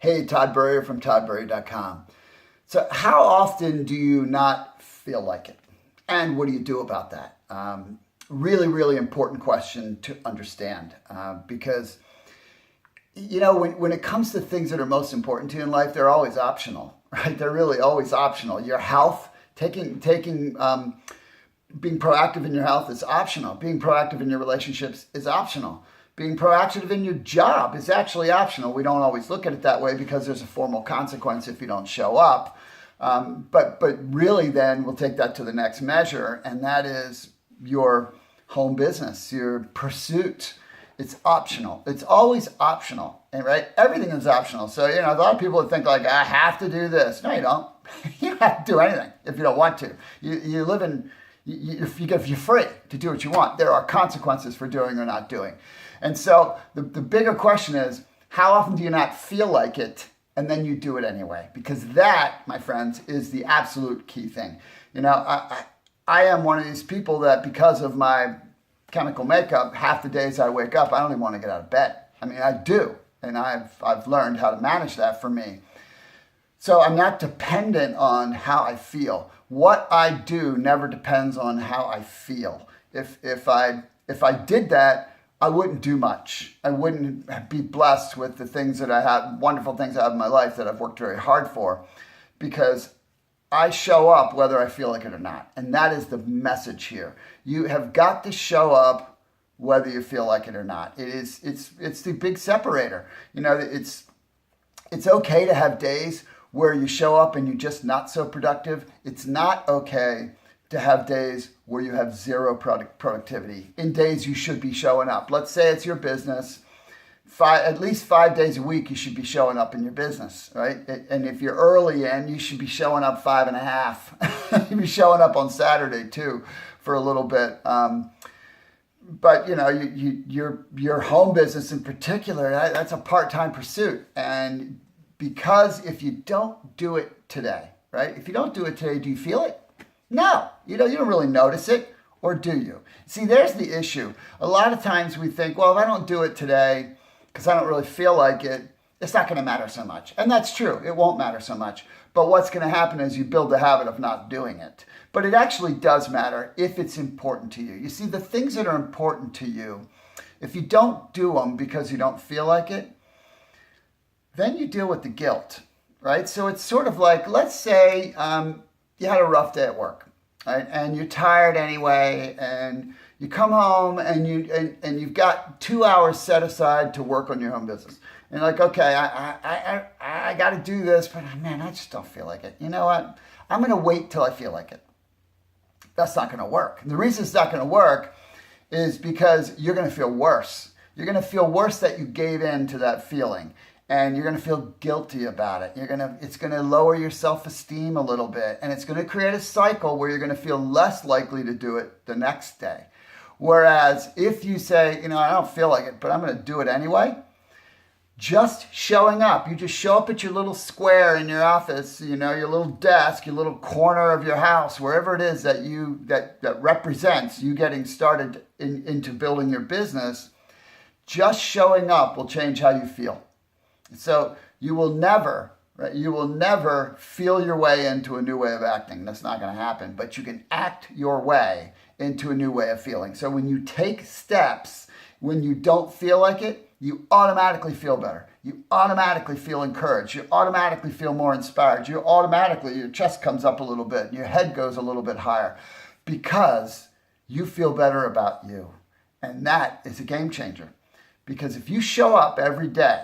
Hey, Todd Burrier from toddburrier.com. So, how often do you not feel like it? And what do you do about that? Really, really important question to understand because, when it comes to things that are most important to you in life, they're always optional, right? They're really always optional. Your health, being proactive in your health is optional. Being proactive in your relationships is optional. Being proactive in your job is actually optional. We don't always look at it that way because there's a formal consequence if you don't show up. But really then we'll take that to the next measure, and that is your home business, your pursuit. It's optional. It's always optional, and right? Everything is optional. So, a lot of people think like, I have to do this. No, you don't. You don't have to do anything if you don't want to. You live in, you're free to do what you want. There are consequences for doing or not doing. And so the bigger question is, how often do you not feel like it and then you do it anyway? Because that, my friends, is the absolute key thing. I am one of these people that because of my chemical makeup, half the days I wake up, I don't even want to get out of bed. I mean, I do. And I've learned how to manage that for me. So I'm not dependent on how I feel. What I do never depends on how I feel. If I did that, I wouldn't do much. I wouldn't be blessed with the things that I have, wonderful things I have in my life that I've worked very hard for, because I show up whether I feel like it or not. And that is the message here. You have got to show up whether you feel like it or not. It's the big separator. It's okay to have days where you show up and you're just not so productive. It's not okay to have days where you have zero productivity. In days you should be showing up. Let's say it's your business. At least 5 days a week you should be showing up in your business, right? And if you're early in, you should be showing up 5.5. You'd be showing up on Saturday too for a little bit. But your home business in particular, that's a part-time pursuit. And because if you don't do it today, right? If you don't do it today, do you feel it? No, you don't really notice it, or do you? See, there's the issue. A lot of times we think, well, if I don't do it today because I don't really feel like it, it's not going to matter so much. And that's true. It won't matter so much. But what's going to happen is you build the habit of not doing it. But it actually does matter if it's important to you. You see, the things that are important to you, if you don't do them because you don't feel like it, then you deal with the guilt, right? So it's sort of like, let's say, you had a rough day at work, right? And you're tired anyway, and you come home and you've got 2 hours set aside to work on your home business. And you're like, okay, I got to do this, but man, I just don't feel like it. You know what? I'm going to wait till I feel like it. That's not going to work. And the reason it's not going to work is because you're going to feel worse. You're going to feel worse that you gave in to that feeling. And you're going to feel guilty about it. It's going to lower your self-esteem a little bit. And it's going to create a cycle where you're going to feel less likely to do it the next day. Whereas if you say, I don't feel like it, but I'm going to do it anyway, just showing up. You just show up at your little square in your office, your little desk, your little corner of your house, wherever it is that represents you getting started into building your business. Just showing up will change how you feel. So you will never feel your way into a new way of acting. That's not going to happen. But you can act your way into a new way of feeling. So when you take steps, when you don't feel like it, you automatically feel better. You automatically feel encouraged. You automatically feel more inspired. Your chest comes up a little bit. Your head goes a little bit higher because you feel better about you. And that is a game changer. Because if you show up every day,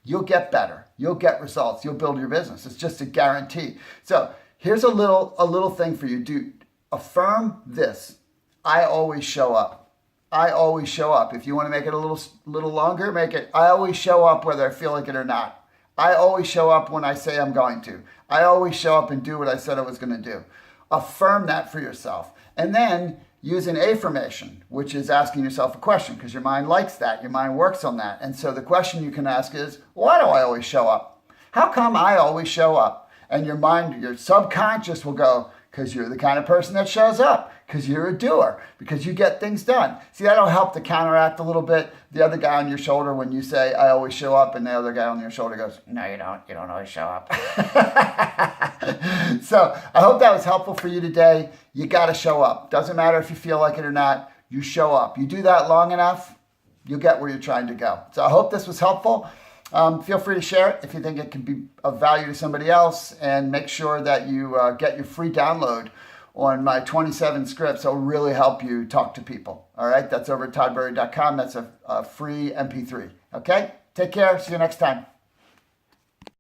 you'll get better. You'll get results. You'll build your business. It's just a guarantee. So here's a little thing for you. Do affirm this. I always show up. I always show up. If you want to make it a little longer, make it. I always show up whether I feel like it or not. I always show up when I say I'm going to. I always show up and do what I said I was going to do. Affirm that for yourself. And then use an affirmation, which is asking yourself a question, because your mind likes that. Your mind works on that. And so the question you can ask is, why do I always show up? How come I always show up? And your mind, your subconscious will go, because you're the kind of person that shows up, because you're a doer, because you get things done. See, that'll help to counteract a little bit the other guy on your shoulder when you say, I always show up, and the other guy on your shoulder goes, no, you don't. You don't always show up. So I hope that was helpful for you today. You got to show up. Doesn't matter if you feel like it or not. You show up. You do that long enough, you'll get where you're trying to go. So I hope this was helpful. Feel free to share it if you think it can be of value to somebody else, and make sure that you get your free download on my 27 scripts. It'll really help you talk to people. All right, that's over at toddberry.com. That's a free MP3. Okay, take care. See you next time.